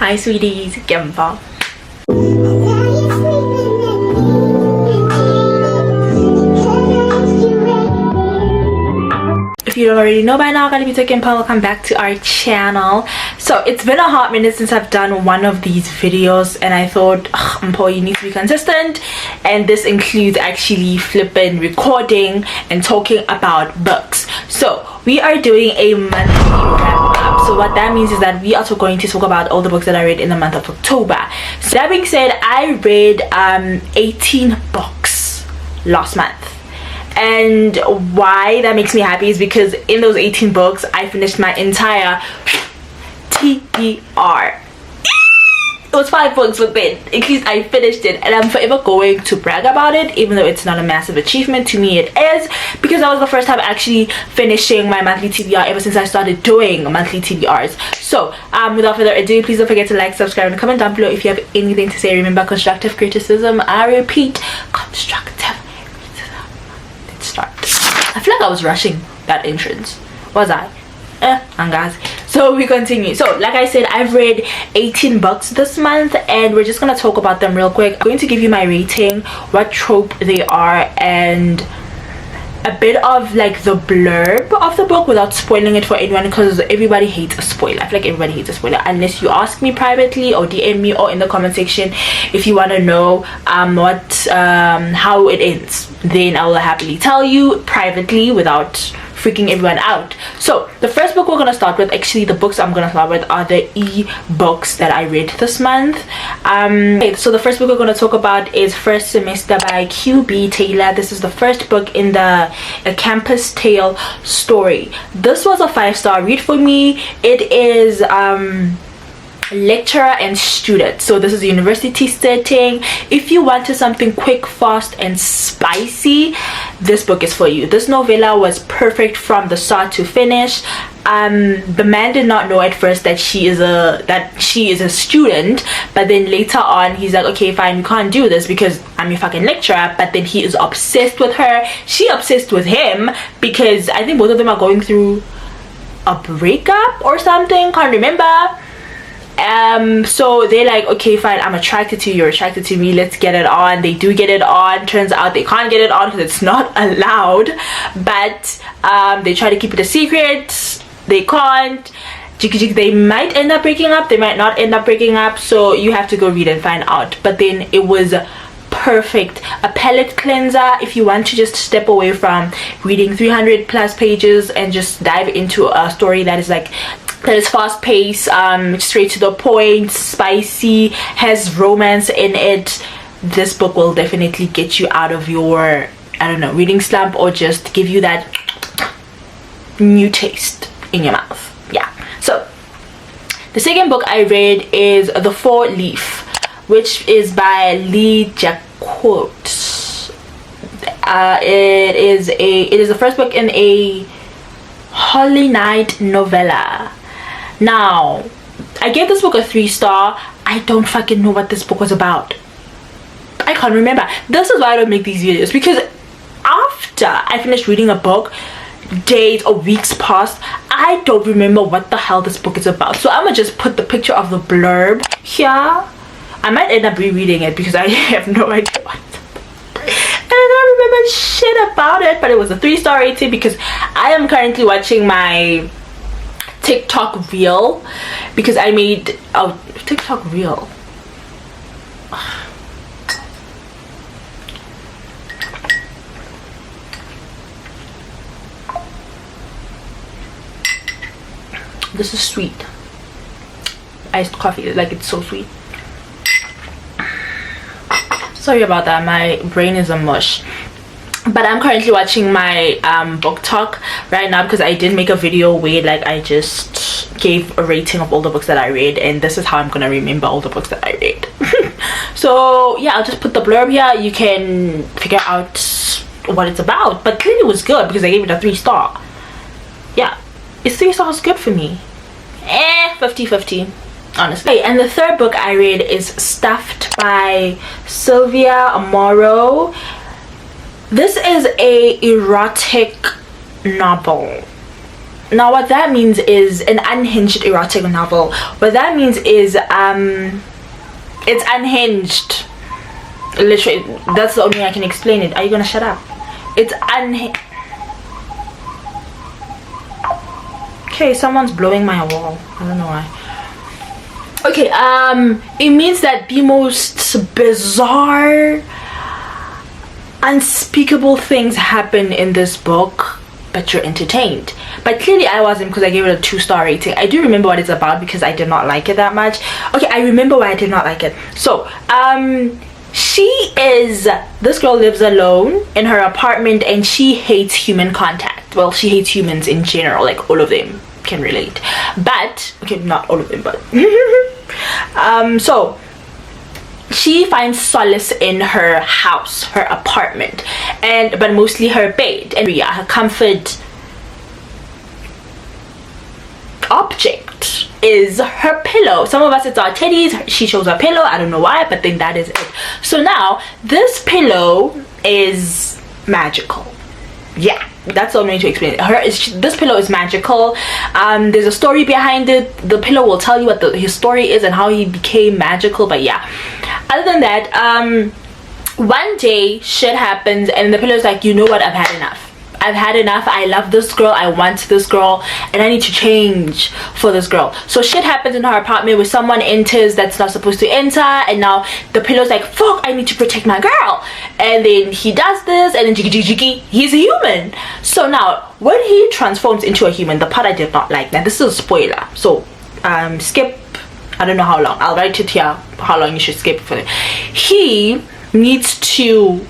Hi sweeties, Gemba. If you don't already know by now, welcome back to our channel. So it's been a hot minute since I've done one of these videos, and I thought, Mpo, you need to be consistent, and this includes actually flipping, recording, and talking about books. So we are doing a monthly wrap up. So what that means is that we are also going to talk about all the books that I read in the month of October. So that being said, I read 18 books last month. And why that makes me happy is because in those 18 books I finished my entire TBR. It was 5 books, but then at least I finished it, and I'm forever going to brag about it, even though it's not a massive achievement. To me it is, because that was the first time actually finishing my monthly TBR ever since I started doing monthly TBRs. So without further ado, please don't forget to like, subscribe, and comment down below if you have anything to say. Remember, constructive criticism, I repeat, constructive start. I feel like I was rushing that entrance. Was I? Guys. So we continue. So like I said, I've read 18 books this month, and we're just gonna talk about them real quick. I'm going to give you my rating, what trope they are, and a bit of like the blurb of the book without spoiling it for anyone, because everybody hates a spoiler. I feel like everybody hates a spoiler unless you ask me privately or DM me or in the comment section if you want to know how it ends. Then I will happily tell you privately without freaking everyone out. So the first book we're gonna start with, actually the books I'm gonna start with are the e-books that I read this month. Okay, so the first book we're gonna talk about is First Semester by Q.B. Taylor. This is the first book in the A Campus Tale story. This was a 5-star read for me. It is lecturer and student, so this is a university setting. If you wanted something quick, fast, and spicy, this book is for you. This novella was perfect from the start to finish. The man did not know at first that she is a student, but then later on he's like, okay fine, we can't do this because I'm your fucking lecturer. But then he is obsessed with her, she obsessed with him, because I think both of them are going through a breakup or something, can't remember. So they're like, okay fine, I'm attracted to you, you're attracted to me, let's get it on. They do get it on. Turns out they can't get it on because it's not allowed, but they try to keep it a secret. They can't. They might end up breaking up, they might not end up breaking up, so you have to go read and find out. But then it was perfect, a palate cleanser if you want to just step away from reading 300 plus pages and just dive into a story that is fast paced, straight to the point, spicy, has romance in it. This book will definitely get you out of your, I don't know, reading slump, or just give you that new taste in your mouth. Yeah. So the second book I read is The Four Leaf, which is by Lee Jacquot. It is the first book in a Holy Night novella. Now, I gave this book a 3-star. I don't fucking know what this book was about. I can't remember. This is why I don't make these videos, because after I finished reading a book, days or weeks passed, I don't remember what the hell this book is about. So I'm gonna just put the picture of the blurb here. I might end up rereading it because I have no idea what it's about. And I don't remember shit about it, but it was a 3-star rating because I am currently watching my TikTok reel, because I made TikTok reel. This is sweet. Iced coffee, like, it's so sweet. Sorry about that, my brain is a mush. But I'm currently watching my book talk right now, because I did make a video where like I just gave a rating of all the books that I read, and this is how I'm gonna remember all the books that I read. So yeah, I'll just put the blurb here. You can figure out what it's about, but clearly it was good because I gave it a 3-star. Yeah, it's 3 stars good for me. 50-50 honestly. Okay, and the third book I read is Stuffed by Sylvia Amaro. This is a erotic novel. Now what that means is an unhinged erotic novel. What that means is it's unhinged. Literally, that's the only way I can explain it. Are you gonna shut up? It's unhinged. Okay, someone's blowing my wall. I don't know why. Okay, it means that the most bizarre, unspeakable things happen in this book, but you're entertained. But clearly I wasn't, because I gave it a 2-star rating. I do remember what it's about because I did not like it that much. Okay, I remember why I did not like it. So this girl lives alone in her apartment, and she hates human contact. Well, she hates humans in general, like all of them can relate, but okay, not all of them, but so she finds solace in her house, her apartment, but mostly her bed, and her comfort object is her pillow. Some of us, it's our teddies. She chose her pillow. I don't know why, but then that is it. So now this pillow is magical. Yeah, that's the only way to explain it. This pillow is magical. There's a story behind it. The pillow will tell you what his story is and how he became magical. But yeah, other than that, one day shit happens, and the pillow is like, you know what, I've had enough. I love this girl, I want this girl, and I need to change for this girl. So shit happens in her apartment where someone enters that's not supposed to enter, and now the pillow's like, fuck, I need to protect my girl. And then he does this, and then jiggy, he's a human. So now when he transforms into a human, the part I did not like, now this is a spoiler, so skip, I don't know how long, I'll write it here how long you should skip for it. He needs to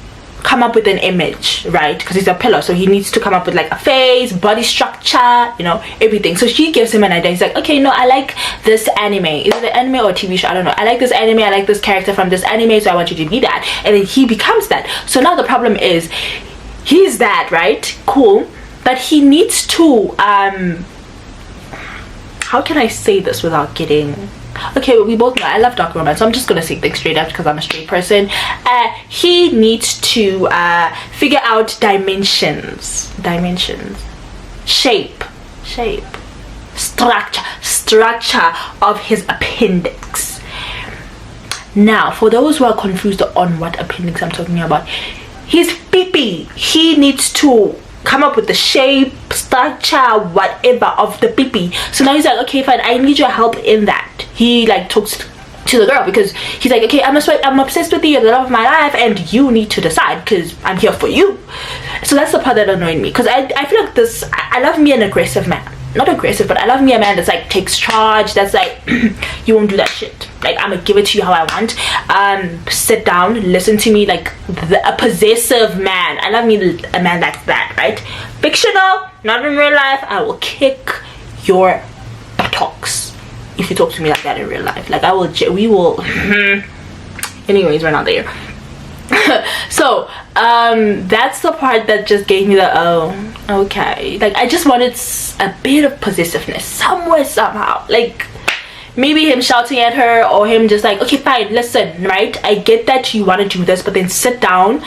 come up with an image, right? Because he's a pillow, so he needs to come up with like a face, body structure, you know, everything. So she gives him an idea. He's like, okay, no, I like this anime. Is it an anime or a TV show? I don't know. I like this anime, I like this character from this anime, so I want you to be that. And then he becomes that. So now the problem is, he's that, right? Cool. But he needs to how can I say this without getting, okay, we both know I love dark romance, so I'm just gonna say things straight up because I'm a straight person. He needs to figure out dimensions, shape, structure of his appendix. Now, for those who are confused on what appendix I'm talking about, his pee-pee, he needs to come up with the shape, structure, whatever of the pee-pee. So now he's like, okay, fine, I need your help in that. He like talks to the girl because he's like, okay, I'm obsessed with you, you're the love of my life, and you need to decide because I'm here for you. So that's the part that annoyed me, because I feel like this, I love me an aggressive man, not aggressive, but I love me a man that's like takes charge, that's like you won't do that shit, like I'm gonna give it to you how I want. Sit down, listen to me, like a possessive man. I love me a man like that, right? Fictional, not in real life. I will kick your buttocks if you talk to me like that in real life. Like I will, we will anyways, we're not there. So that's the part that just gave me the, oh, okay, like I just wanted a bit of possessiveness somewhere, somehow, like maybe him shouting at her, or him just like, okay, fine, listen, right, I get that you want to do this, but then sit down,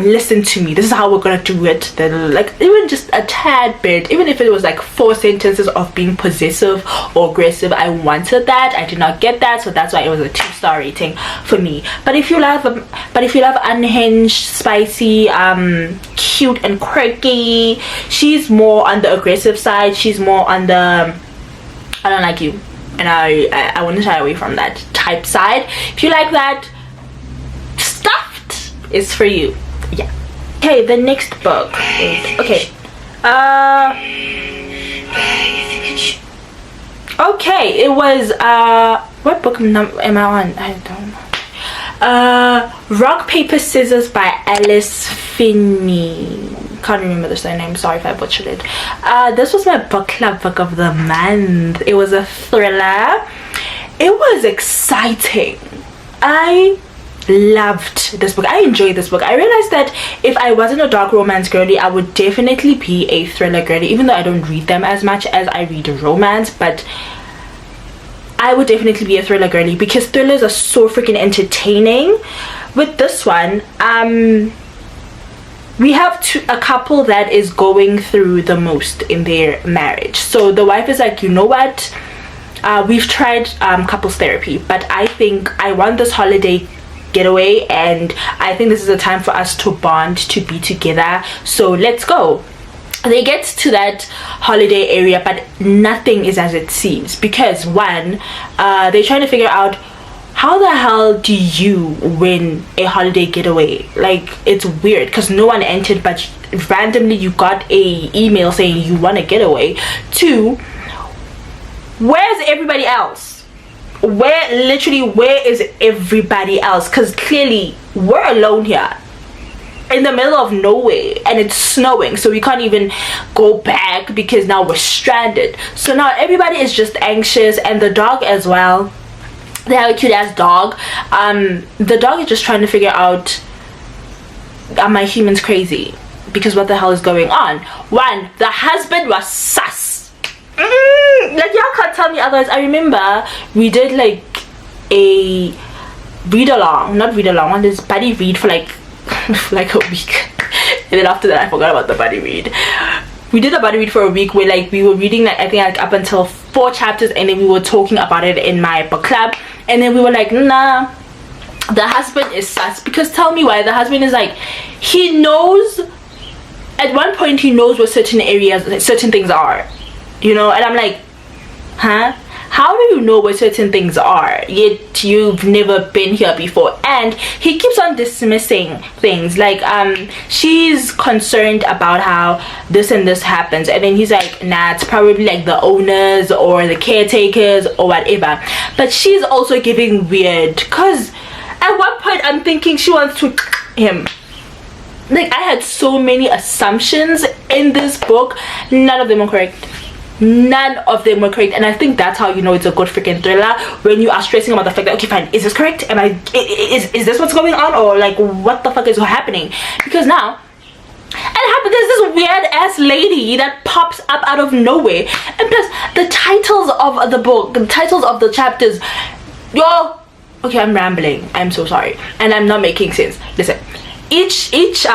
listen to me, this is how we're gonna do it. Then like even just a tad bit, even if it was like 4 sentences of being possessive or aggressive, I wanted that. I did not get that, so that's why it was a 2-star rating for me. But if you love unhinged, spicy, cute and quirky, she's more on the aggressive side, she's more on the I don't like you, and I want to shy away from that type side. If you like that, Stuffed is for you. Yeah. Okay, the next book is, okay, okay, it was what book am I on? I don't know. Rock Paper Scissors by Alice Finney. Can't remember the surname, sorry if I butchered it. This was my book club book of the month. It was a thriller. It was exciting. I loved this book. I enjoyed this book. I realized that if I wasn't a dark romance girly, I would definitely be a thriller girly, even though I don't read them as much as I read romance. But I would definitely be a thriller girly because thrillers are so freaking entertaining. With this one, we have a couple that is going through the most in their marriage. So the wife is like, you know what, we've tried couples therapy, but I think I want this holiday getaway, and I think this is a time for us to bond, to be together, so let's go. They get to that holiday area, but nothing is as it seems, because one, they're trying to figure out, how the hell do you win a holiday getaway? Like, it's weird because no one entered, but randomly you got a email saying you want a getaway. Two, where's everybody else? Where is everybody else? Because clearly we're alone here in the middle of nowhere, and it's snowing, so we can't even go back because now we're stranded. So now everybody is just anxious, and the dog as well. They have a cute ass dog. The dog is just trying to figure out, are my humans crazy? Because what the hell is going on? One, the husband was sus. Like, y'all can't tell me otherwise. I remember we did like a one this buddy read for like like a week, and then after that I forgot about the buddy read. We did a buddy read for a week where like we were reading like, I think like up until 4 chapters, and then we were talking about it in my book club, and then we were like, nah, the husband is sus. Because tell me why. The husband is like, he knows, at one point he knows what certain areas, like, certain things are, you know, and I'm like, huh? How do you know what certain things are, yet you've never been here before? And he keeps on dismissing things like, she's concerned about how this and this happens, and then he's like, nah, it's probably like the owners or the caretakers or whatever. But she's also giving weird, because at one point I'm thinking she wants to him. Like, I had so many assumptions in this book, none of them were correct. None of them were correct, and I think that's how you know it's a good freaking thriller, when you are stressing about the fact that, okay fine, is this correct? Am I, is this what's going on, or like what the fuck is happening? Because now there's this weird ass lady that pops up out of nowhere, and plus the titles of the book, the titles of the chapters, yo, okay, I'm rambling, I'm so sorry, and I'm not making sense. Listen, each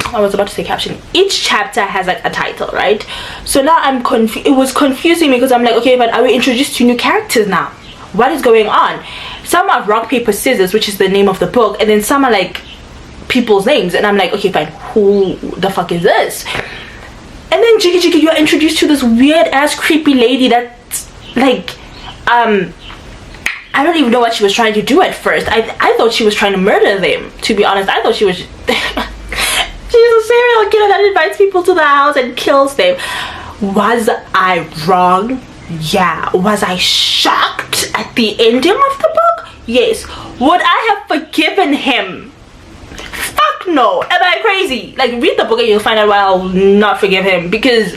I was about to say caption. Each chapter has like a title, right? So now I'm confused. It was confusing me because I'm like, okay, but are we introduced to new characters now? What is going on? Some are rock paper scissors, which is the name of the book, and then some are like people's names, and I'm like, okay fine, who the fuck is this? And then Jiggy, you're introduced to this weird ass creepy lady that's like, I don't even know what she was trying to do at first. I thought she was trying to murder them, to be honest. I thought she was she's a serial killer that invites people to the house and kills them. Was I wrong? Yeah. Was I shocked at the ending of the book? Yes. Would I have forgiven him? Fuck no. Am I crazy? Like, read the book and you'll find out why I'll not forgive him, because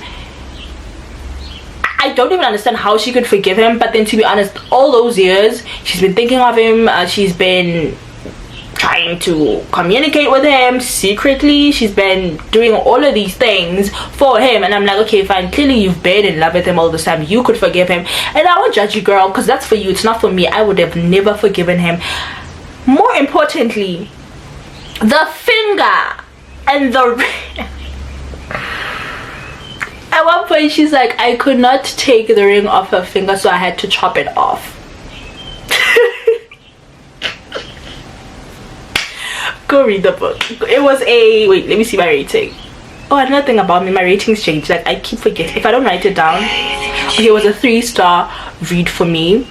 I don't even understand how she could forgive him. But then, to be honest, all those years she's been thinking of him, she's been trying to communicate with him secretly, she's been doing all of these things for him, and I'm like, okay fine, clearly you've been in love with him all this time, you could forgive him, and I won't judge you, girl, because that's for you, it's not for me. I would have never forgiven him. More importantly, the finger and the at one point she's like, I could not take the ring off her finger, so I had to chop it off. Go read the book. It was a, wait, let me see my rating. Oh, another thing about me, my ratings change. Like, I keep forgetting if I don't write it down. Okay, it was a 3-star read for me.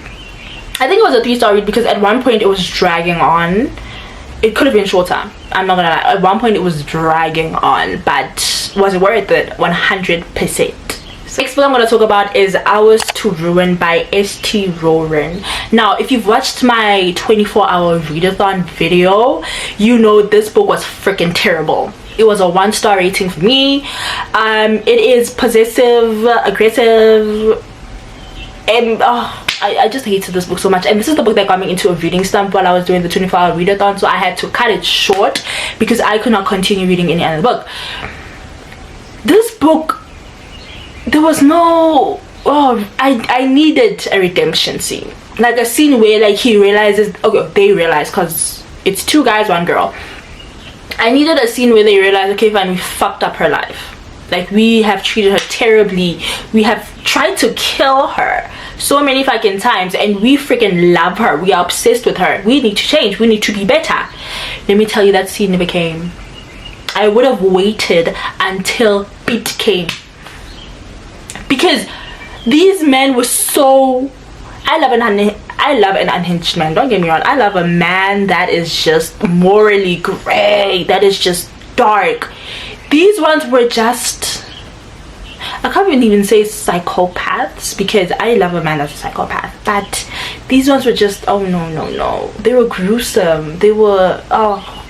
I think it was a 3-star read because at one point it was dragging on. It could have been shorter, I'm not gonna lie. At one point it was dragging on, but was it worth it? 100%. Next book I'm going to talk about is Hours to Ruin by S.T. Roren. Now, if you've watched my 24-hour readathon video, you know this book was freaking terrible. It was a 1-star rating for me. It is possessive, aggressive, and I just hated this book so much. And this is the book that got me into a reading slump while I was doing the 24-hour readathon, so I had to cut it short because I could not continue reading any other book. This book, there was no, I needed a redemption scene, like a scene where like he realizes, okay, they realize, because it's 2 guys 1 girl, I needed a scene where they realize, okay fine, we fucked up her life. Like, we have treated her terribly, we have tried to kill her so many fucking times, and we freaking love her, we are obsessed with her. We need to change, we need to be better. Let me tell you, that scene never came. I would have waited until it came, because these men were so... I love an unhinged man, don't get me wrong. I love a man that is just morally gray, that is just dark. These ones were just... I can't even say psychopaths, because I love a man that's a psychopath, but these ones were just... oh no, they were gruesome. They were... oh,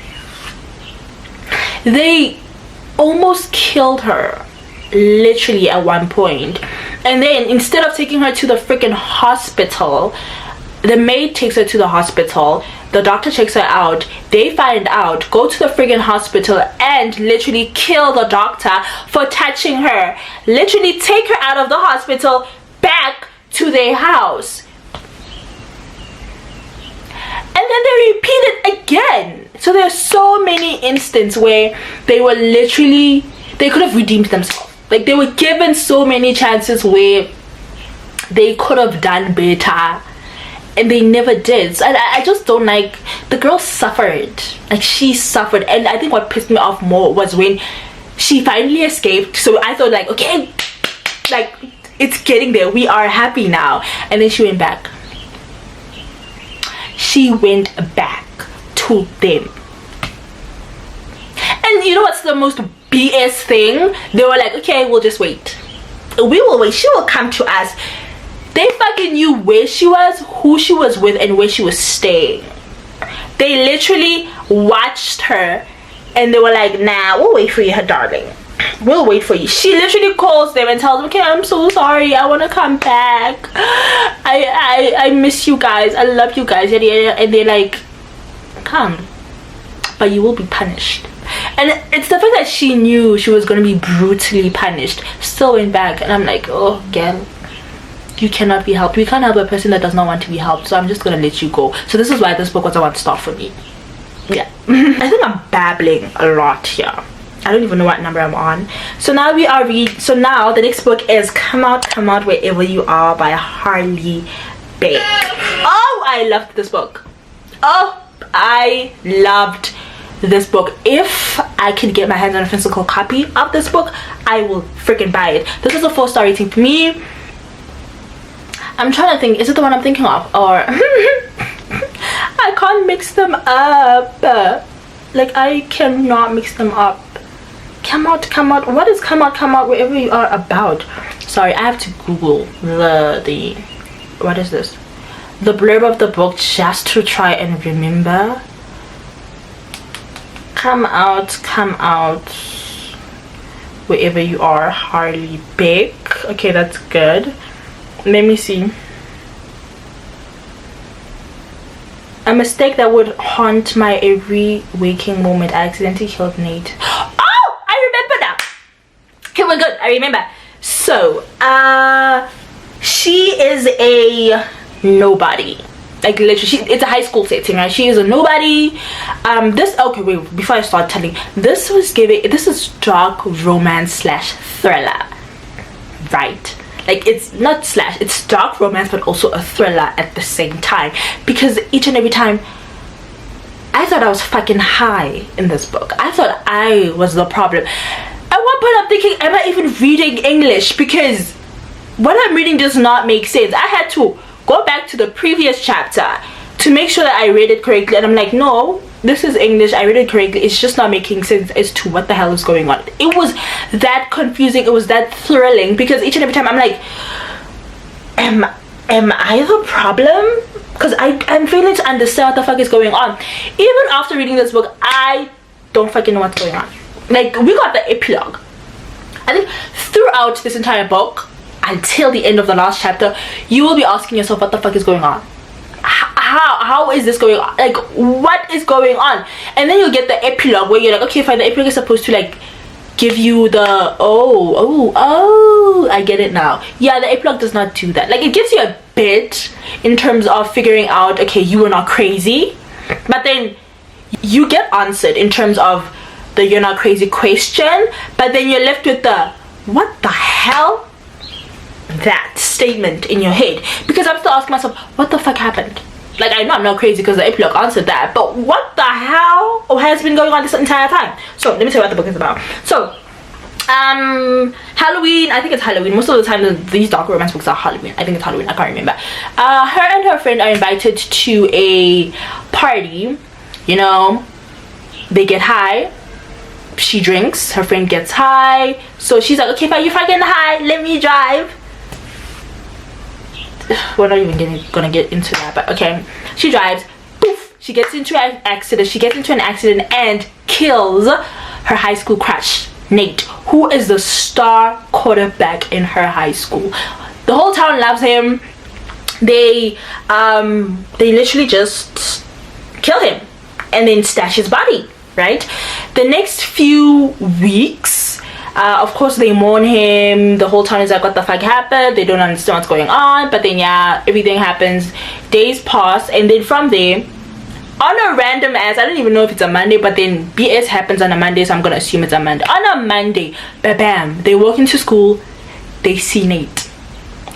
they almost killed her, literally, at one point. And then instead of taking her to the freaking hospital, the maid takes her to the hospital, the doctor checks her out, they find out, go to the friggin' hospital and literally kill the doctor for touching her. Literally take her out of the hospital back to their house. And then they repeat it again. So there's so many instances where they were literally... they could have redeemed themselves. Like, they were given so many chances where they could have done better, and they never did. So I just don't like... the girl suffered. Like, she suffered. And I think what pissed me off more was when she finally escaped. So I thought, like, okay, like, it's getting there, we are happy now. And then she went back. She went back to them. And you know what's the most BS thing? They were like, okay, we'll just wait, we will wait, she will come to us. They fucking knew where she was, who she was with, and where she was staying. They literally watched her and they were like, nah, we'll wait for you, darling, we'll wait for you. She literally calls them and tells them, okay, I'm so sorry, I want to come back, I miss you guys, I love you guys. And they're like, come, but you will be punished. And it's the fact that she knew she was going to be brutally punished, still went back. And I'm like, oh girl, you cannot be helped. We can't help a person that does not want to be helped, so I'm just going to let you go. So this is why this book was a one-star for me. Yeah. I think I'm babbling a lot here. I don't even know what number I'm on. So now we are so now the next book is Come Out Wherever You Are by Harley Bae. Oh, I loved this book. Oh, I loved this book. If I could get my hands on a physical copy of this book, I will freaking buy it. This is a 4-star rating for me. I'm trying to think, is it the one I'm thinking of, or I can't mix them up. Like, I cannot mix them up. Come out, what is come out wherever you are about? Sorry, I have to Google the what is this, the blurb of the book, just to try and remember. Come out wherever you are, Harley Bae. Okay, that's good. Let me see. A mistake that would haunt my every waking moment. I accidentally killed Nate. Oh, I remember now. Okay, we're good. I remember. So, she is a nobody. Like, literally, it's a high school setting, right? She is a nobody. Okay, wait, before I start telling, this is dark romance / thriller, right? Like, it's not slash, it's dark romance, but also a thriller at the same time, because each and every time I thought I was fucking high in this book. I thought I was the problem. At one point I'm thinking, am I even reading English? Because what I'm reading does not make sense. I had to go back to the previous chapter to make sure that I read it correctly, and I'm like, no, this is English, I read it correctly, it's just not making sense as to what the hell is going on. It was that confusing, it was that thrilling, because each and every time I'm like, am I the problem? Because I'm failing to understand what the fuck is going on. Even after reading this book, I don't fucking know what's going on. Like, we got the epilogue. I think throughout this entire book, until the end of the last chapter, you will be asking yourself, what the fuck is going on? How is this going on? Like, what is going on? And then you'll get the epilogue where you're like, okay fine, the epilogue is supposed to like give you the oh, I get it now. Yeah, the epilogue does not do that. Like, it gives you a bit in terms of figuring out, okay, you were not crazy, but then you get answered in terms of the "you're not crazy" question, but then you're left with the "what the hell?" that statement in your head, because I'm still asking myself, what the fuck happened? Like, I know I'm not crazy because the epilogue answered that, but what the hell has been going on this entire time? So let me tell you what the book is about. So Halloween, I think it's Halloween. Most of the time these dark romance books are Halloween. I think it's Halloween, I can't remember. Her and her friend are invited to a party. You know, they get high. She drinks, her friend gets high, so she's like, okay fine, you fucking high, let me drive. We're not even gonna get into that, but okay. She drives, poof, she gets into an accident and kills her high school crush, Nate, who is the star quarterback in her high school. The whole town loves him. They literally just kill him and then stash his body, right? The next few weeks, of course, they mourn him. The whole town is like, what the fuck happened? They don't understand what's going on. But then, yeah, everything happens. Days pass. And then from there, on a random ass, I don't even know if it's a Monday, but then BS happens on a Monday, so I'm going to assume it's a Monday. On a Monday, bam, they walk into school. They see Nate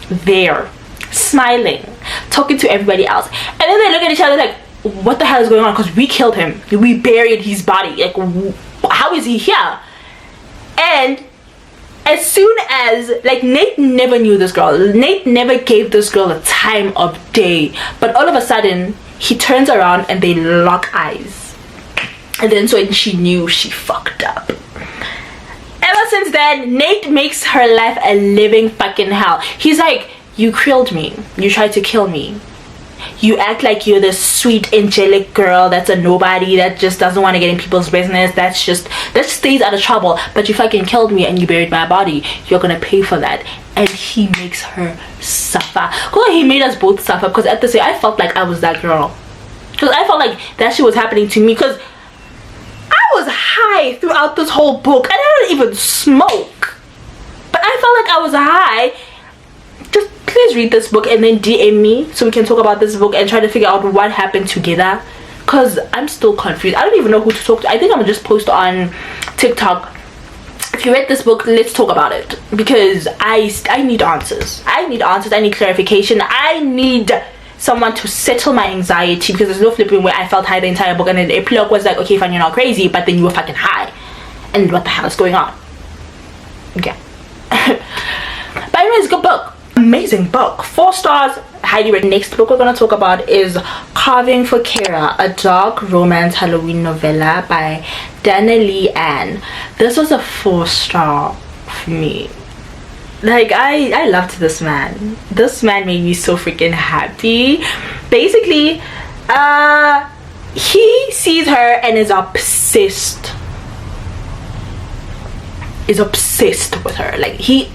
there, smiling, talking to everybody else. And then they look at each other like, what the hell is going on? Because we killed him. We buried his body. Like, how is he here? And as soon as, like, Nate never knew this girl. Nate never gave this girl a time of day. But all of a sudden, he turns around and they lock eyes. And then so she knew she fucked up. Ever since then, Nate makes her life a living fucking hell. He's like, you killed me. You tried to kill me. You act like you're this sweet angelic girl that's a nobody, that just doesn't want to get in people's business, that stays out of trouble, but you fucking killed me and you buried my body. You're gonna pay for that. And he makes her suffer. Well, he made us both suffer, because at the same, I felt like I was that girl, because I felt like that shit was happening to me, because I was high throughout this whole book and I don't even smoke, but I felt like I was high. Just please read this book and then DM me so we can talk about this book and try to figure out what happened together, because I'm still confused. I don't even know who to talk to. I think I'm gonna just post on TikTok, if you read this book, let's talk about it, because I need answers. I need answers. I need clarification. I need someone to settle my anxiety, because there's no flipping where I felt high the entire book and then the epilogue was like, okay fine, you're not crazy, but then you were fucking high and what the hell is going on? Okay. But anyways, good book. Amazing book. 4 stars, highly rated. Next book we're going to talk about is Carving for Kara, a dark romance Halloween novella by Dana Lee Ann. This was a 4-star for me. Like, I loved this man. This man made me so freaking happy. Basically, he sees her and is obsessed. With her. Like, he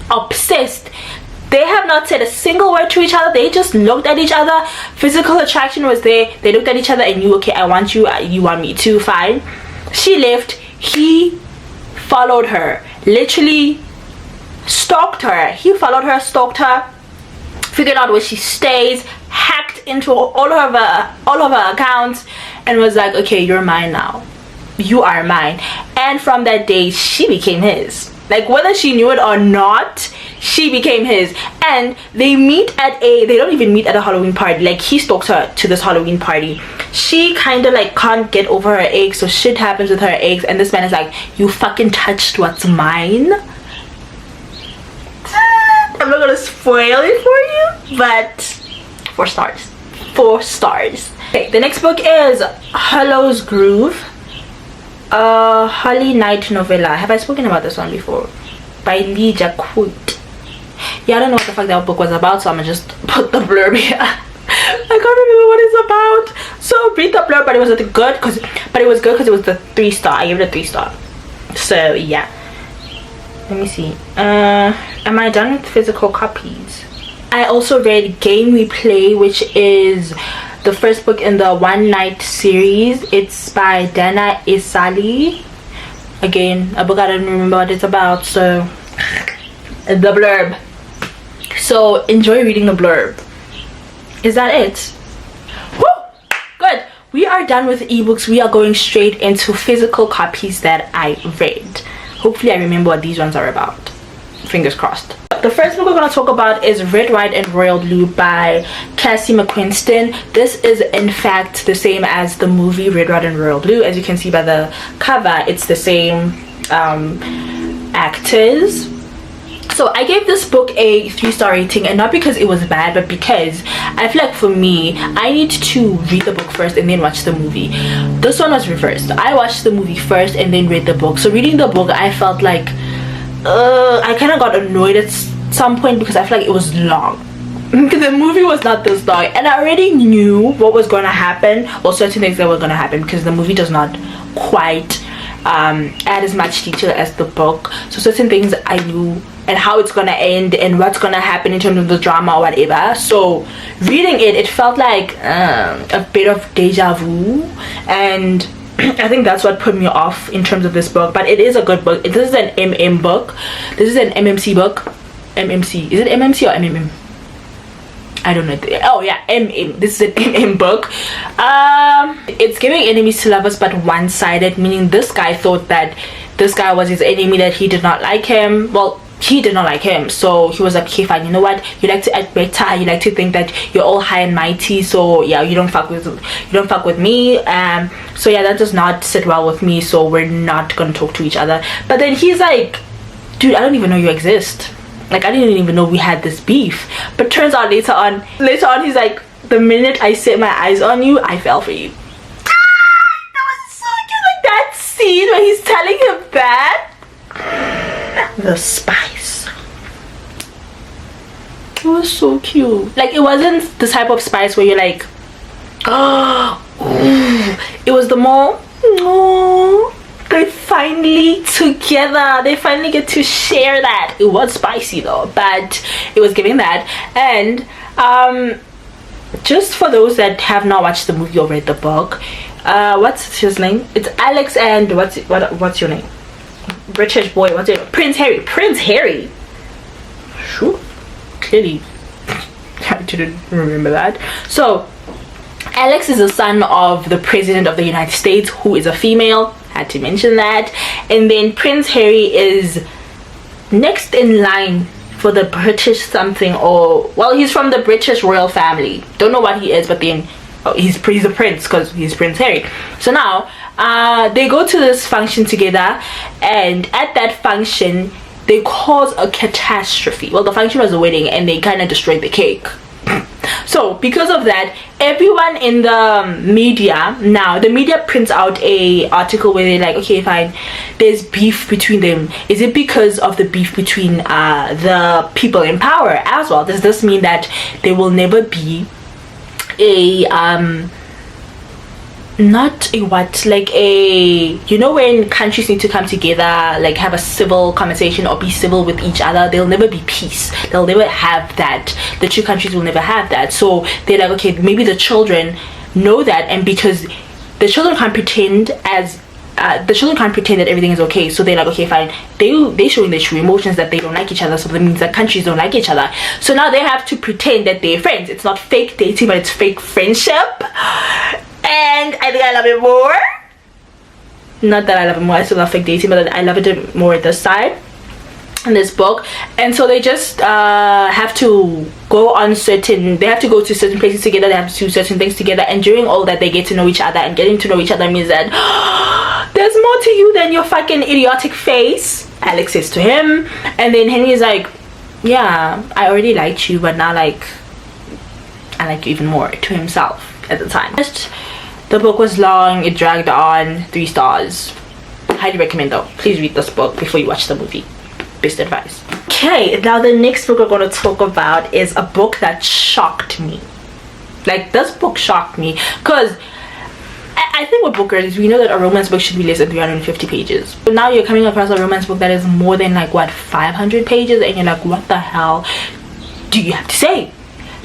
obsessed. They have not said a single word to each other. They just looked at each other. Physical attraction was there. They looked at each other and knew, okay, I want you, you want me too, fine. She left. He followed her, literally stalked her. He followed her, stalked her, figured out where she stays, hacked into all of her accounts, and was like, okay, you're mine now. You are mine. And from that day, she became his. Like, whether she knew it or not, she became his. And they don't even meet at a Halloween party. Like, he stalks her to this Halloween party. She kind of like can't get over her ex, so shit happens with her ex, and this man is like, you fucking touched what's mine. I'm not gonna spoil it for you, but 4 stars. 4 stars. Okay, the next book is Hollow's Groove, Holly Night novella. Have I spoken about this one before? By Lee Jacquot. Yeah, I don't know what the fuck that book was about, so I'm gonna just put the blurb here. I can't remember what it's about, so read the blurb. But it was good because it was the 3-star. I gave it a 3-star. So yeah, let me see. Am I done with physical copies? I also read Game We Play, which is the first book in the One Night series. It's by Dana Isali. Again, a book I don't remember what it's about, so the blurb. So enjoy reading the blurb. Is that it? Woo! Good. we are done with ebooks. We are going straight into physical copies that I read. Hopefully I remember what these ones are about. Fingers crossed. The first book we're going to talk about is Red, White and Royal Blue by Cassie McQuiston. This is in fact the same as the movie Red, White and Royal Blue. As you can see by the cover, it's the same actors. So I gave this book a 3-star rating, and not because it was bad, but because I feel like for me, I need to read the book first and then watch the movie. This one was reversed. I watched the movie first and then read the book. So reading the book, I felt like I kind of got annoyed at some point because I feel like it was long. The movie was not this long, and I already knew what was going to happen, or certain things that were going to happen, because the movie does not quite add as much detail as the book. So certain things I knew, and how it's gonna end and what's gonna happen in terms of the drama or whatever. So reading it felt like a bit of deja vu, and I think that's what put me off in terms of this book. But it is a good book. This is an MM book. This is an MMC book. MMC, is it MMC or MMM? I don't know. Oh yeah, MM. This is an MM book. It's giving enemies to lovers but one-sided, meaning this guy thought that this guy was his enemy, that he did not like him. Well, he did not like him, so he was like, okay fine, you know what, you like to act better, you like to think that you're all high and mighty, so yeah, you don't fuck with me, so yeah, that does not sit well with me, so we're not gonna talk to each other. But then he's like, dude, I don't even know you exist, like I didn't even know we had this beef. But turns out later on he's like, the minute I set my eyes on you, I fell for you. That was so cute, like that scene where he's telling him that. The spice, it was so cute. Like, it wasn't the type of spice where you're like, oh, ooh. It was the more, oh, they're finally together, they finally get to share that. It was spicy though, but it was giving that. And just for those that have not watched the movie or read the book, what's his name? It's Alex, and what's your name? British boy, what's it? Prince Harry. Sure, clearly I didn't remember that. So Alex is the son of the president of the United States, who is a female, had to mention that. And then Prince Harry is next in line for the British something, or well, he's from the British royal family, don't know what he is, but then he's a prince because he's Prince Harry. So now they go to this function together, and at that function they cause a catastrophe. Well, the function was a wedding and they kind of destroyed the cake. So because of that, everyone in the media, now the media prints out a article where they're like, okay fine, there's beef between them. Is it because of the beef between the people in power as well? Does this mean that there will never be a not a what, like a, you know, when countries need to come together, like have a civil conversation or be civil with each other, there'll never be peace, they'll never have that, the two countries will never have that. So they're like, okay, maybe the children know that, and because the children can't pretend that everything is okay, so they're like, okay fine, they showing their true emotions that they don't like each other, so that means that countries don't like each other, so now they have to pretend that they're friends. It's not fake dating, but it's fake friendship. And I think I love it more. Not that I love it more, I still love fake dating, but I love it more this side in this book. And so they just have to go on certain, they have to go to certain places together, they have to do certain things together, and during all that they get to know each other, and getting to know each other means that there's more to you than your fucking idiotic face, Alex says to him. And then Henry's like, yeah, I already liked you, but now like I like you even more, to himself at the time. The book was long, it dragged on, 3 stars. Highly recommend though, please read this book before you watch the movie. Best advice. Okay, now the next book we're going to talk about is a book that shocked me. Like, this book shocked me because I think with book girls, we know that a romance book should be less than 350 pages, but now you're coming across a romance book that is more than like what, 500 pages, and you're like, what the hell do you have to say?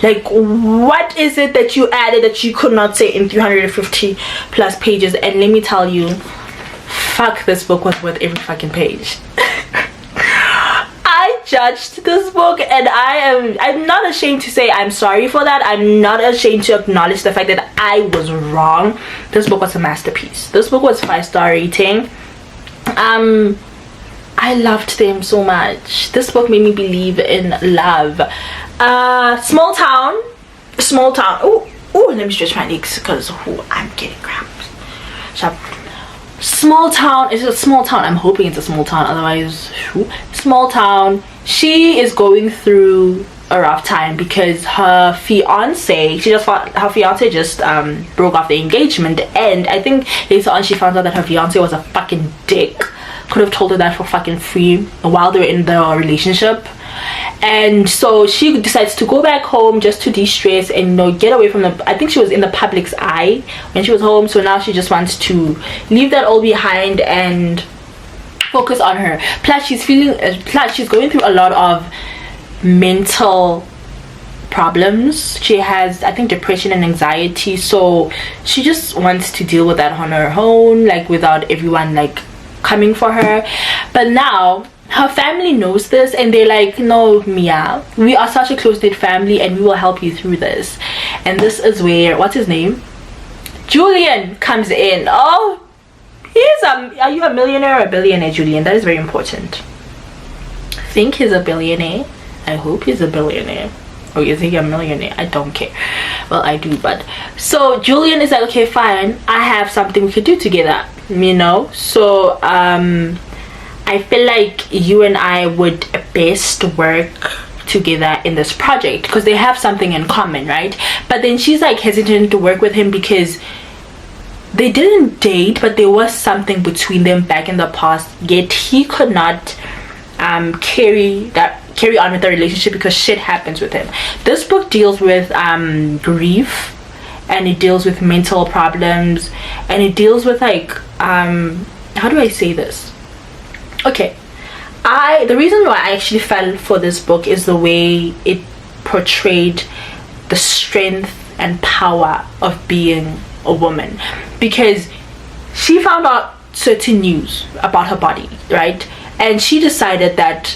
Like, what is it that you added that you could not say in 350 plus pages? And let me tell you, fuck, this book was worth every fucking page. I judged this book, and I'm not ashamed to say I'm sorry for that. I'm not ashamed to acknowledge the fact that I was wrong. This book was a masterpiece. This book was 5-star rating. I loved them so much. This book made me believe in love. Small town. Oh, let me stretch my legs because I'm getting cramps. Shut up. Small town. Is it a small town? I'm hoping it's a small town, otherwise small town. She is going through a rough time because her fiance just broke off the engagement, and I think later on she found out that her fiance was a fucking dick. Could have told her that for fucking free while they were in the relationship. And so she decides to go back home just to de-stress and, you know, get away from the, I think she was in the public's eye when she was home, so now she just wants to leave that all behind and focus on her. Plus she's going through a lot of mental problems. She has, I think, depression and anxiety, so she just wants to deal with that on her own, like without everyone like coming for her. But now her family knows this and they're like, no, Mia, we are such a close-knit family and we will help you through this. And this is where, what's his name, Julian, comes in. Oh, are you a millionaire or a billionaire, Julian? That is very important. I think he's a billionaire. I hope he's a billionaire. Or is he a millionaire? I don't care. Well, I do. But so Julian is like, okay, fine, I have something we could do together, you know. So I feel like you and I would best work together in this project because they have something in common, right? But then she's like hesitant to work with him because they didn't date, but there was something between them back in the past, yet he could not carry on with the relationship because shit happens with him. This book deals with grief, and it deals with mental problems, and it deals with like how do I say this? Okay, the reason why I actually fell for this book is the way it portrayed the strength and power of being a woman, because she found out certain news about her body, right? And she decided that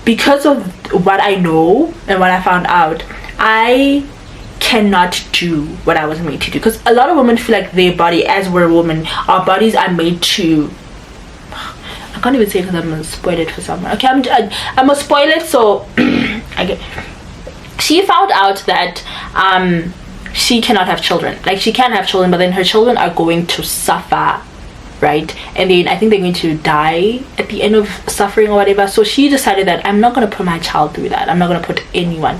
because of what I know and what I found out, I cannot do what I was made to do. Because a lot of women feel like their body, as we're women, our bodies are made to, I can't even say it because I'm gonna spoil it for someone. Okay, I'm gonna spoil it. So she found out that she cannot have children. Like, she can have children, but then her children are going to suffer, right? And then I think they're going to die at the end of suffering or whatever. So she decided that I'm not going to put my child through that. I'm not going to put anyone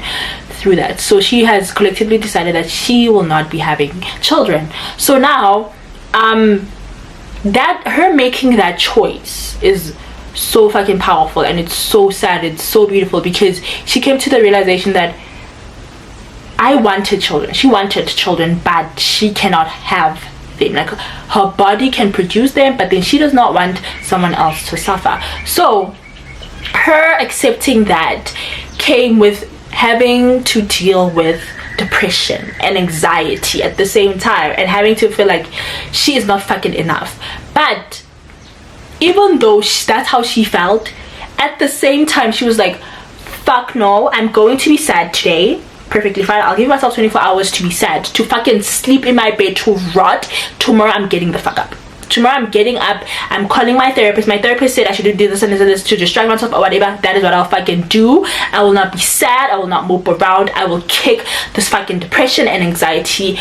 through that. So she has collectively decided that she will not be having children. So now that her making that choice is so fucking powerful, and it's so sad, it's so beautiful, because she came to the realization that I wanted children, she wanted children, but she cannot have them. Like, her body can produce them, but then she does not want someone else to suffer. So her accepting that came with having to deal with depression and anxiety at the same time, and having to feel like she is not fucking enough. But even though that's how she felt, at the same time she was like, fuck no, I'm going to be sad today. Perfectly fine, I'll give myself 24 hours to be sad, to fucking sleep in my bed, to rot. Tomorrow I'm getting the fuck up. Tomorrow I'm getting up, I'm calling my therapist. My therapist said I should do this and this and this to distract myself or whatever. That is what I'll fucking do. I will not be sad, I will not mope around, I will kick this fucking depression and anxiety.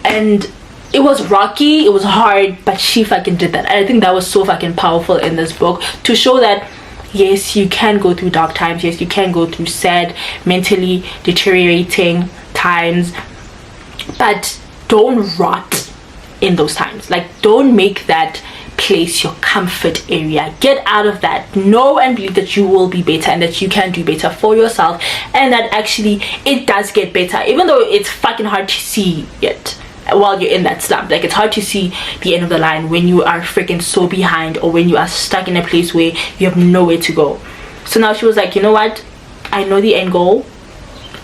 And it was rocky, it was hard, but she fucking did that. And I think that was so fucking powerful in this book, to show that yes, you can go through dark times, yes, you can go through sad, mentally deteriorating times, but don't rot in those times. Like, don't make that place your comfort area. Get out of that. Know and believe that you will be better, and that you can do better for yourself, and that actually it does get better, even though it's fucking hard to see it while you're in that slump. Like, it's hard to see the end of the line when you are freaking so behind, or when you are stuck in a place where you have nowhere to go. So now she was like, you know what, I know the end goal,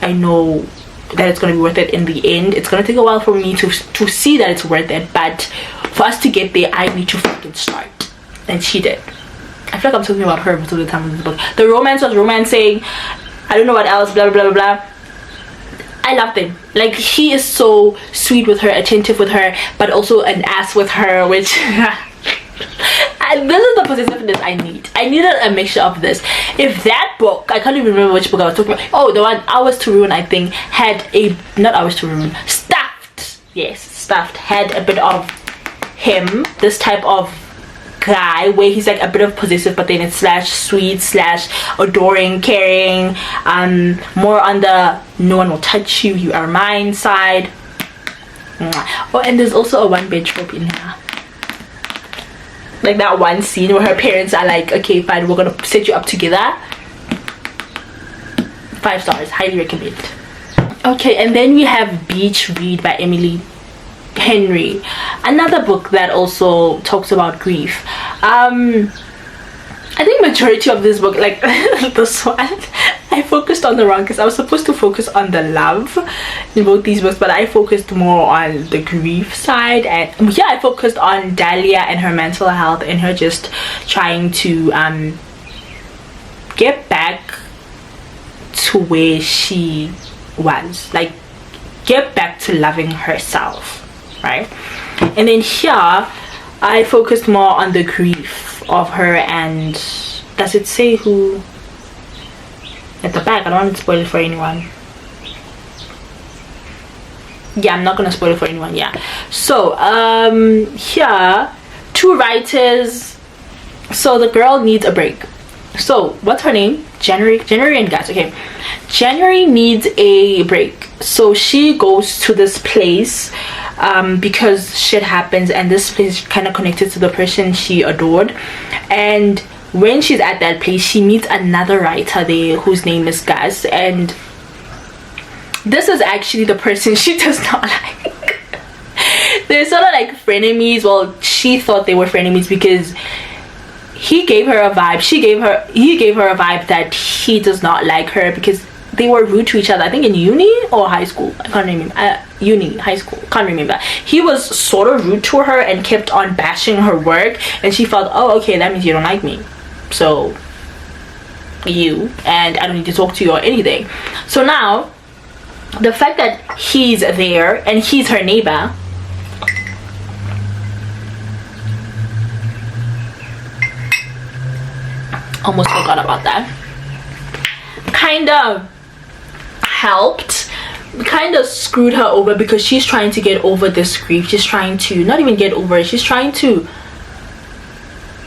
I know that it's going to be worth it in the end. It's going to take a while for me to see that it's worth it, but for us to get there, I need to fucking start. And she did. I feel like I'm talking about her most of the time in this book. The romance was romancing. I don't know what else, blah blah blah blah. I loved him. Like, he is so sweet with her, attentive with her, but also an ass with her, which this is the positiveness I need. I needed a mixture of this. If that book, I can't even remember which book I was talking about. Oh, the one Hours to Ruin, I think, had a, not Hours to Ruin, Stuffed. Yes, Stuffed had a bit of him, this type of guy where he's like a bit of possessive, but then it's slash sweet slash adoring, caring, more on the no one will touch you, you are mine side. Oh, and there's also a one bed trope in here, like that one scene where her parents are like, okay fine, we're gonna set you up together. 5 stars, highly recommend. Okay, and then we have Beach Read by Emily Henry, another book that also talks about grief. I think majority of this book, like this one, I focused on the wrong, because I was supposed to focus on the love in both these books, but I focused more on the grief side. And yeah, I focused on Dahlia and her mental health and her just trying to get back to where she was, like get back to loving herself, right? And then here I focused more on the grief of her. And does it say who at the back? I don't want to spoil it for anyone. Yeah, I'm not gonna spoil it for anyone. Yeah, so here 2 writers. So the girl needs a break. So what's her name? January and Gus. Okay, January needs a break, so she goes to this place because shit happens, and this place is kind of connected to the person she adored. And when she's at that place, she meets another writer there whose name is Gus, and this is actually the person she does not like. They're sort of like frenemies. Well, she thought they were frenemies because he gave her a vibe, he gave her a vibe that he does not like her, because they were rude to each other, I think in uni or high school, I can't remember. High school, can't remember. He was sort of rude to her and kept on bashing her work, and she felt, oh okay, that means you don't like me, so and I don't need to talk to you or anything. So now the fact that he's there and he's her neighbor, almost forgot about that, kind of helped, kind of screwed her over, because she's trying to get over this grief. She's trying to not even get over it, she's trying to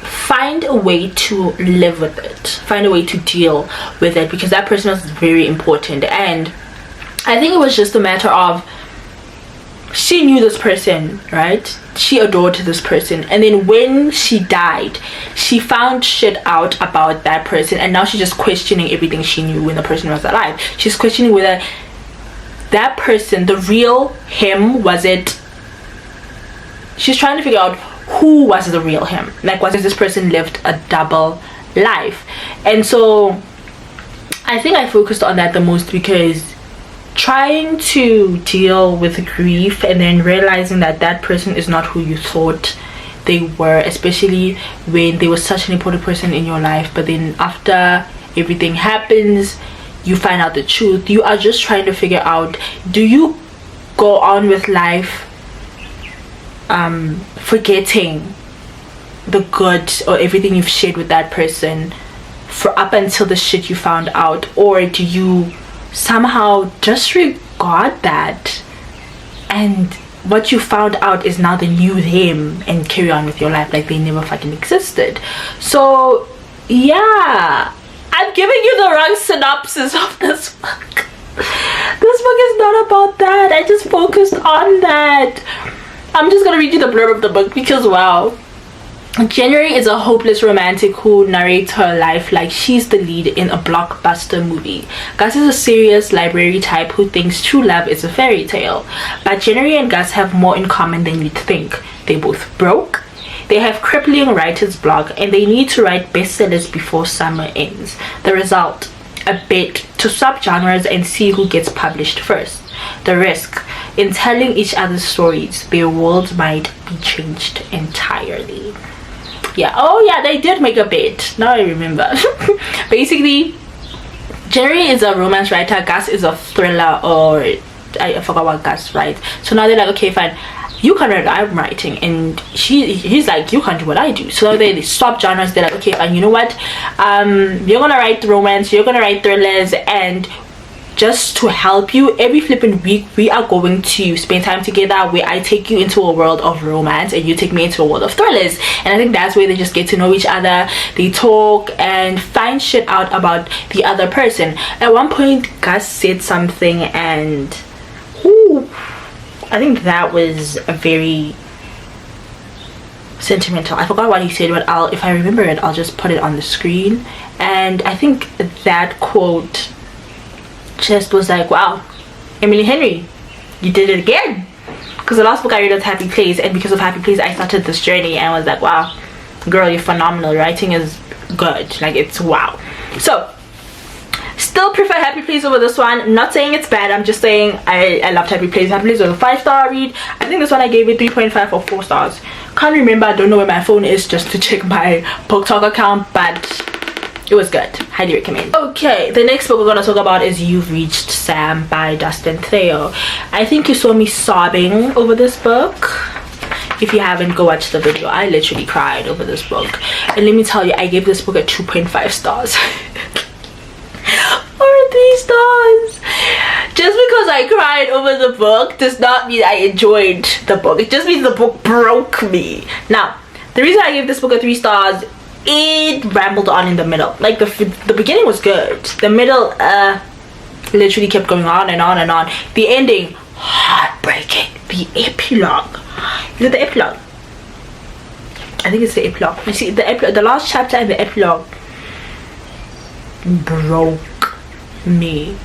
find a way to live with it, find a way to deal with it, because that person was very important. And I think it was just a matter of, she knew this person, right? She adored this person, and then when she died, she found shit out about that person, and now she's just questioning everything she knew when the person was alive. She's questioning whether that person, the real him, was it. She's trying to figure out who was the real him. Like, was this person lived a double life? And so I think I focused on that the most, because trying to deal with grief and then realizing that that person is not who you thought they were, especially when they were such an important person in your life, but then after everything happens you find out the truth. You are just trying to figure out, do you go on with life forgetting the good or everything you've shared with that person for up until the shit you found out, or do you somehow disregard that and what you found out is now the new them and carry on with your life like they never fucking existed? So yeah, I'm giving you the wrong synopsis of this book. This book is not about that. I just focused on that. I'm just gonna read you the blurb of the book because wow. January is a hopeless romantic who narrates her life like she's the lead in a blockbuster movie. Gus is a serious library type who thinks true love is a fairy tale. But January and Gus have more in common than you'd think. They're both broke, they have crippling writer's block, and they need to write bestsellers before summer ends. The result, a bet to swap genres and see who gets published first. The risk, in telling each other's stories, their worlds might be changed entirely. Yeah, oh yeah, they did make a bit. Now I remember. Basically, Jerry is a romance writer, Gus is a thriller, or I forgot what Gus writes. So now they're like, okay, fine, you can write what I'm writing, and he's like, you can do what I do. So they swap genres. They're like, okay, fine, you know what, you're gonna write romance, you're gonna write thrillers, and just to help you, every flipping week we are going to spend time together where I take you into a world of romance and you take me into a world of thrillers. And I think that's where they just get to know each other, they talk and find shit out about the other person. At one point Gus said something, and ooh, I think that was a very sentimental. I forgot what he said, but if I remember it, I'll just put it on the screen. And I think that quote just was like, wow, Emily Henry, you did it again. Because the last book I read was Happy Place, and because of Happy Place I started this journey, and I was like, wow, girl, you're phenomenal. Writing is good, like, it's wow. So still prefer Happy Place over this one. Not saying it's bad, I'm just saying I loved Happy Place. Happy Place was a 5-star read. I think this one I gave it 3.5 or 4 stars. Can't remember, I don't know where my phone is just to check my book talk account, but it was good. Highly recommend. Okay, the next book we're gonna talk about is You've Reached Sam by Dustin Theo. I think you saw me sobbing over this book. If you haven't, go watch the video. I literally cried over this book, and let me tell you, I gave this book a 2.5 stars. Or 3 stars. Just because I cried over the book does not mean I enjoyed the book. It just means the book broke me. Now, the reason I gave this book a 3 stars, it rambled on in the middle. Like the beginning was good, the middle literally kept going on and on and on. The ending, heartbreaking. The epilogue, is it the epilogue? I think it's the epilogue. You see, the last chapter and the epilogue broke me.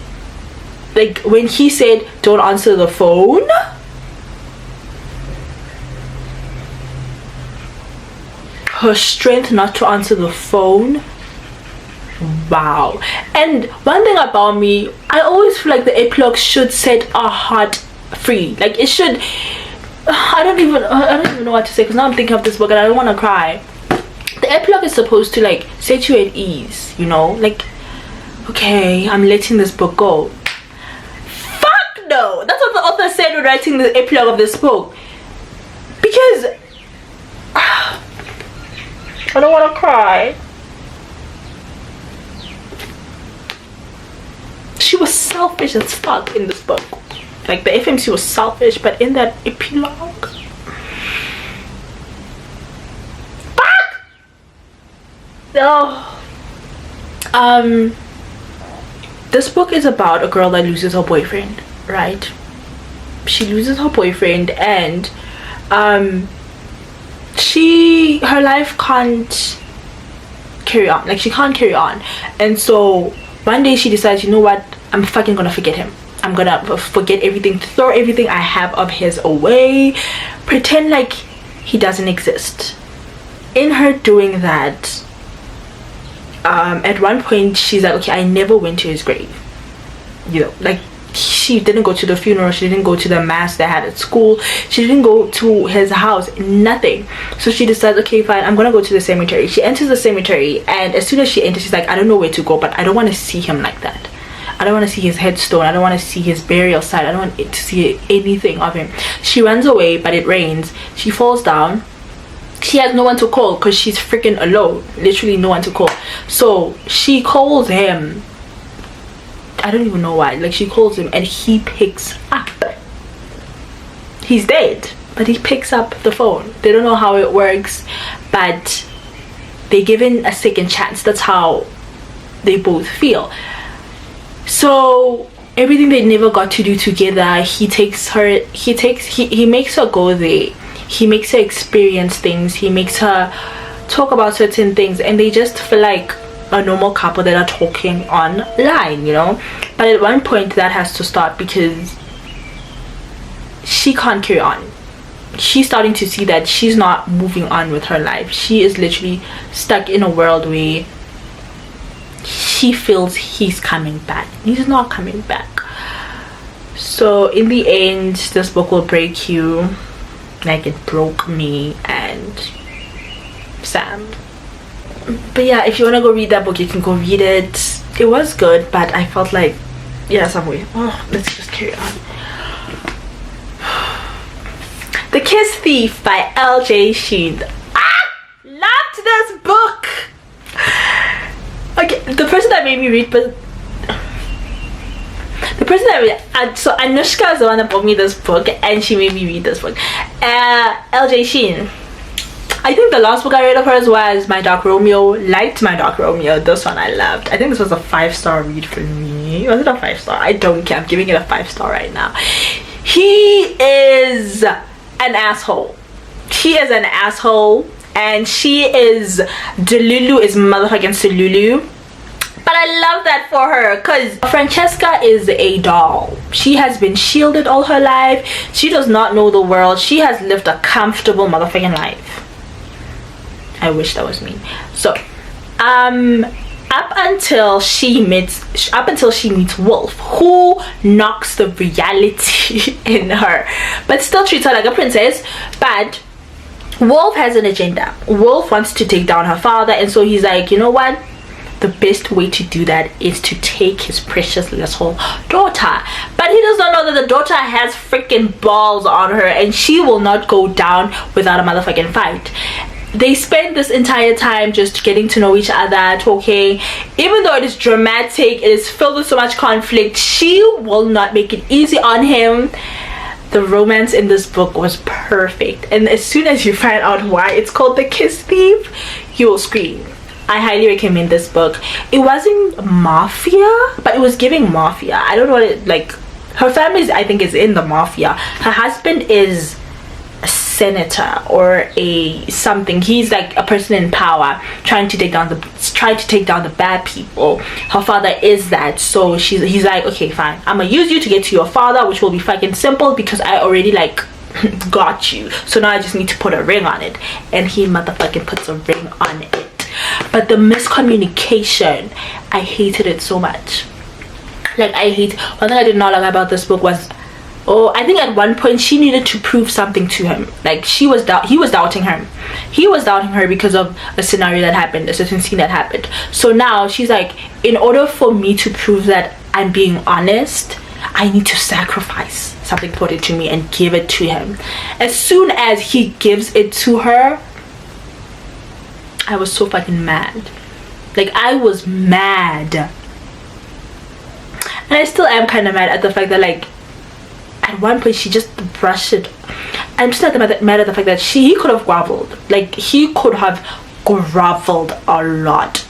Like when he said, don't answer the phone, her strength not to answer the phone, wow. And one thing about me, I always feel like the epilogue should set our heart free. Like it should, I don't even know what to say, because now I'm thinking of this book and I don't want to cry. The epilogue is supposed to like set you at ease, you know, like, okay, I'm letting this book go. Fuck no, that's what the author said when writing the epilogue of this book, because I don't want to cry. She was selfish as fuck in this book. Like the FMC was selfish, but in that epilogue, fuck. Oh. This book is about a girl that loses her boyfriend, right? She loses her boyfriend, and her life can't carry on. Like she can't carry on, and so one day she decides, you know what, I'm fucking gonna forget him. I'm gonna forget everything, throw everything I have of his away, pretend like he doesn't exist. In her doing that, at one point she's like, okay, I never went to his grave, you know, like she didn't go to the funeral, she didn't go to the mass they had at school, she didn't go to his house, nothing. So she decides, okay fine, I'm gonna go to the cemetery. She enters the cemetery, and as soon as she enters, she's like, I don't know where to go, but I don't want to see him like that. I don't want to see his headstone, I don't want to see his burial site, I don't want to see anything of him. She runs away, but it rains, she falls down. She has no one to call because she's freaking alone, literally no one to call. So she calls him, I don't even know why, like she calls him and he picks up. He's dead, but he picks up the phone. They don't know how it works, but they're given a second chance. That's how they both feel. So everything they never got to do together, he makes her go there, he makes her experience things, he makes her talk about certain things, and they just feel like a normal couple that are talking online, you know. But at one point that has to stop because she can't carry on. She's starting to see that she's not moving on with her life. She is literally stuck in a world where she feels he's coming back. He's not coming back. So in the end, this book will break you like it broke me, and Sam. But yeah, if you want to go read that book, you can go read it. It was good, but I felt like, yeah, some way. Oh, let's just carry on. The Kiss Thief by L.J. Sheen. Loved this book. Okay, the person that made me read, but the person that so Anushka is the one that bought me this book, and she made me read this book. L.J. Sheen. I think the last book I read of hers was My Dark Romeo. Liked My Dark Romeo. This one I loved. I think this was a 5-star read for me. Was it a 5-star? I don't care. I'm giving it a 5-star right now. He is an asshole. He is an asshole, and she is Delulu is motherfucking Delulu. But I love that for her, because Francesca is a doll. She has been shielded all her life. She does not know the world. She has lived a comfortable motherfucking life. I wish that was me. So up until she meets Wolf, who knocks the reality in her, but still treats her like a princess. But Wolf has an agenda. Wolf wants to take down her father, and so he's like, you know what, the best way to do that is to take his precious little daughter. But he does not know that the daughter has freaking balls on her, and she will not go down without a motherfucking fight. They spend this entire time just getting to know each other, talking. Even though it is dramatic, it is filled with so much conflict, she will not make it easy on him. The romance in this book was perfect, and as soon as you find out why it's called The Kiss Thief, you will scream. I highly recommend this book. It wasn't mafia, but it was giving mafia. I don't know what it, like, her family I think is in the mafia. Her husband is a senator or a something. He's like a person in power trying to take down the bad people. Her father is that, so he's like, okay, fine, I'm gonna use you to get to your father, which will be fucking simple because I already like got you, so now I just need to put a ring on it. And he motherfucking puts a ring on it. But the miscommunication, I hated it so much. Like, one thing I did not like about this book was, I think at one point she needed to prove something to him. Like, he was doubting her. He was doubting her because of a scenario that happened, a certain scene that happened. So now she's like, in order for me to prove that I'm being honest, I need to sacrifice something important to me and give it to him. As soon as he gives it to her, I was so fucking mad. Like, I was mad. And I still am kind of mad at the fact that, like, at one point she just brushed it. I'm just mad at the fact that he could have groveled. Like, he could have groveled a lot.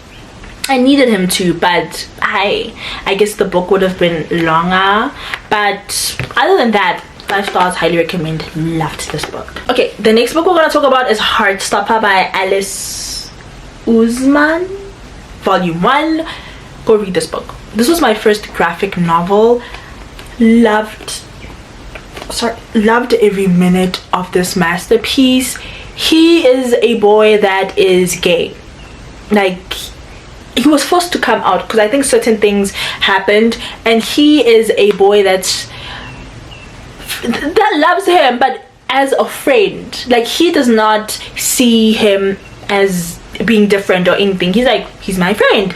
I needed him to, but I guess the book would have been longer. But other than that, 5 stars, highly recommend. Loved this book. Okay, the next book we're gonna talk about is Heartstopper by Alice Oseman, volume 1. Go read this book. This was my first graphic novel. Loved every minute of this masterpiece. He is a boy that is gay. Like, he was forced to come out because I think certain things happened, and he is a boy that loves him, but as a friend. Like, he does not see him as being different or anything. He's like, he's my friend.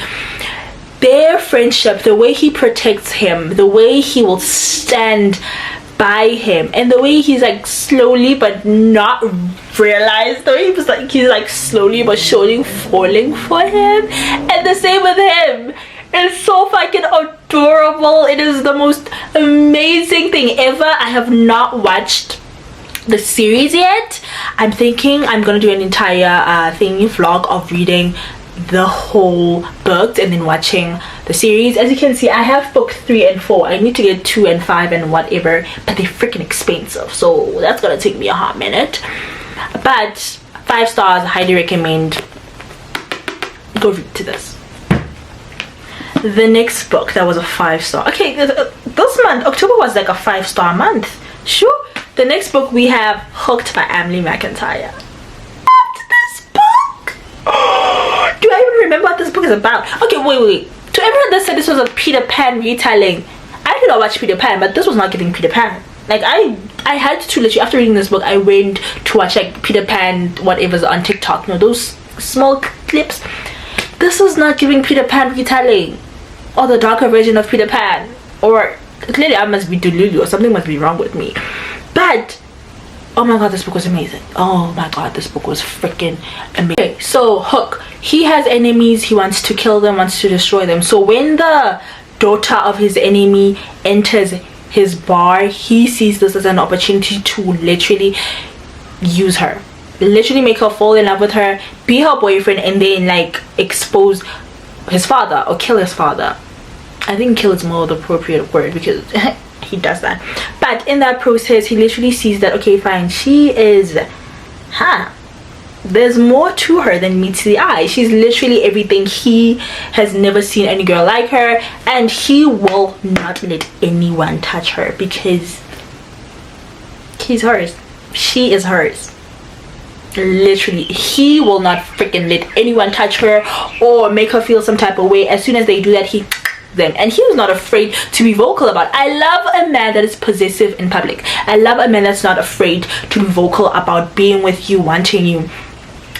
Their friendship, the way he protects him, the way he will stand by him, and the way he's like slowly but not realized, the way he's like slowly but surely falling for him, and the same with him. It's so fucking adorable. It is the most amazing thing ever. I have not watched the series yet. I'm thinking I'm gonna do an entire vlog of reading the whole book and then watching the series. As you can see, I have book 3 and 4. I need to get 2 and 5 and whatever, but they're freaking expensive, so that's gonna take me a hot minute. But 5 stars, highly recommend. Go read to this. The next book that was a 5-star. Okay, this month October was like a 5-star month. Sure. The next book we have Hooked by Emily McIntyre. Loved this book. Do I even remember what this book is about? Okay, wait. To everyone that said this was a Peter Pan retelling, I did not watch Peter Pan, but this was not giving Peter Pan. Like, I had to literally, after reading this book, I went to watch like Peter Pan whatever's on TikTok. You know, those small clips. This is not giving Peter Pan retelling, or the darker version of Peter Pan, or clearly I must be delulu or something must be wrong with me. But oh my god, this book was amazing. Oh my god, this book was freaking amazing. Okay, so Hook, he has enemies, he wants to kill them, wants to destroy them. So when the daughter of his enemy enters his bar, he sees this as an opportunity to literally use her, literally make her fall in love with her, be her boyfriend, and then like expose his father or kill his father. I think kill is more the appropriate word because he does that. But in that process, he literally sees that, okay fine, she is there's more to her than meets the eye. She's literally everything. He has never seen any girl like her, and he will not let anyone touch her because he's hers. She is hers. Literally, he will not freaking let anyone touch her or make her feel some type of way. As soon as they do that, he them, and he was not afraid to be vocal about it. I love a man that is possessive in public. I love a man that's not afraid to be vocal about being with you, wanting you,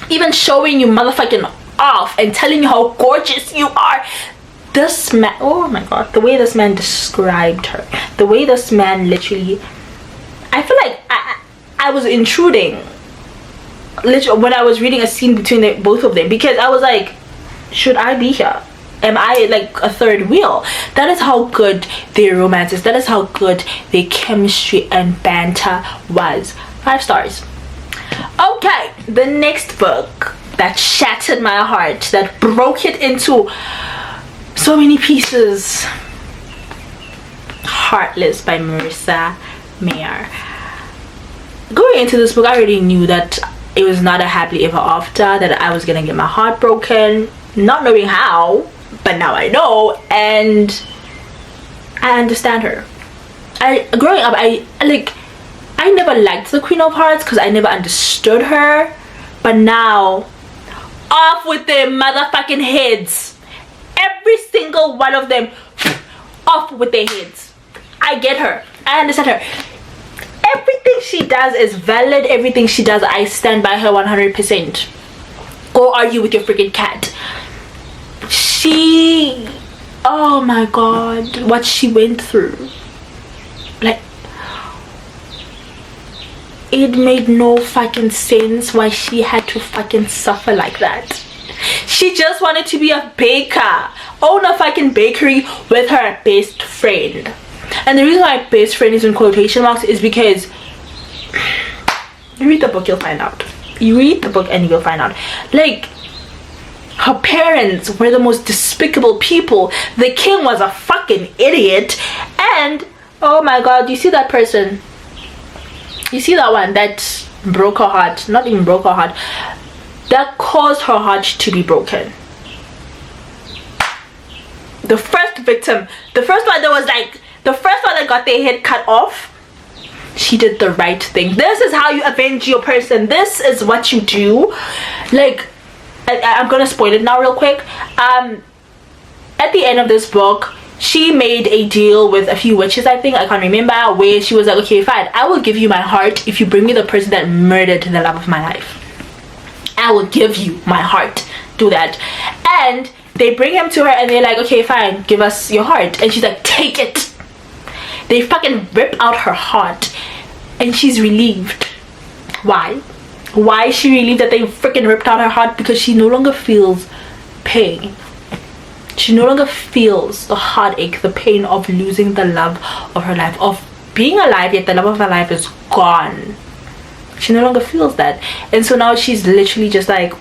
even showing you motherfucking off and telling you how gorgeous you are. This man, oh my god, the way this man described her, the way this man literally, I feel like I was intruding literally when I was reading a scene between both of them, because I was like, should I be here? Am I like a third wheel? That is how good their romance is. That is how good their chemistry and banter was. 5 stars. Okay, the next book that shattered my heart, that broke it into so many pieces. Heartless by Marissa Mayer. Going into this book, I already knew that it was not a happily ever after, that I was gonna get my heart broken, not knowing how, but now I know, and I understand her. Growing up, I never liked the Queen of Hearts because I never understood her, but now, off with their motherfucking heads. Every single one of them, off with their heads. I get her. I understand her. Everything she does is valid. Everything she does, I stand by her 100%. Go argue with your freaking cat. She, oh my god, what she went through, like, it made no fucking sense why she had to fucking suffer like that. She just wanted to be a baker, own a fucking bakery with her best friend. And the reason why best friend is in quotation marks is because you read the book, you'll find out. You read the book and you'll find out. Like, her parents were the most despicable people. The king was a fucking idiot. And oh my god, you see that person, you see that one that broke her heart, not even broke her heart, that caused her heart to be broken. The first victim, the first one that was like, the first one that got their head cut off, she did the right thing. This is how you avenge your person. This is what you do. Like, I'm gonna spoil it now real quick. At the end of this book, she made a deal with a few witches, I think, I can't remember, where she was like, okay fine, I will give you my heart if you bring me the person that murdered the love of my life. I will give you my heart. Do that. And they bring him to her and they're like, okay fine, give us your heart. And she's like, take it. They fucking rip out her heart and she's relieved. Why? Why is she relieved that they freaking ripped out her heart? Because she no longer feels pain. She no longer feels the heartache, the pain of losing the love of her life, of being alive yet the love of her life is gone. She no longer feels that. And so now she's literally just like,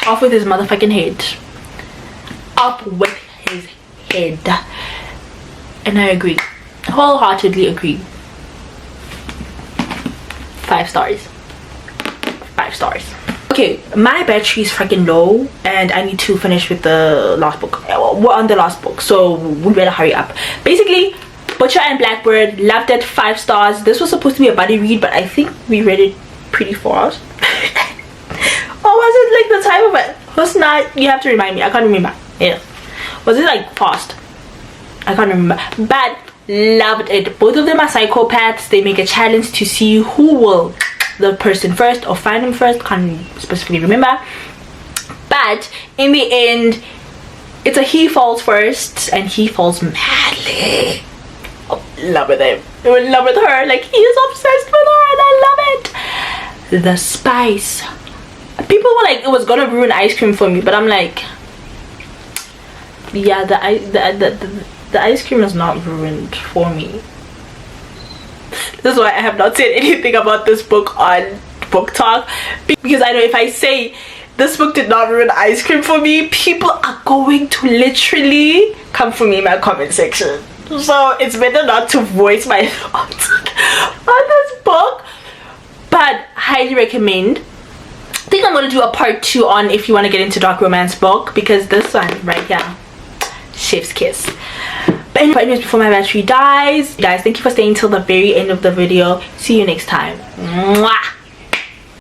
off with his motherfucking head. Up with his head. And I agree, wholeheartedly agree. 5 stars. 5 stars. Okay, my battery is freaking low and I need to finish with the last book. We're on the last book, so we better hurry up. Basically, Butcher and Blackbird, loved it. 5 stars. This was supposed to be a buddy read, but I think we read it pretty fast. Or was it like the time of it was not, you have to remind me, I can't remember. Yeah, was it like fast? I can't remember, but loved it. Both of them are psychopaths. They make a challenge to see who will the person first or find him first, can't specifically remember, but in the end it's a he falls first and he falls madly in love with him, in love with her, like he is obsessed with her, and I love it. The spice, people were like it was gonna ruin ice cream for me, but I'm like, yeah, the ice cream is not ruined for me. This is why I have not said anything about this book on Book Talk, because I know if I say this book did not ruin ice cream for me, people are going to literally come for me in my comment section. So it's better not to voice my thoughts on this book, but highly recommend. I think I'm going to do a part 2 on if you want to get into dark romance book, because this one right here, chef's kiss. But anyways, before my battery dies, guys, thank you for staying till the very end of the video. See you next time. Mwah!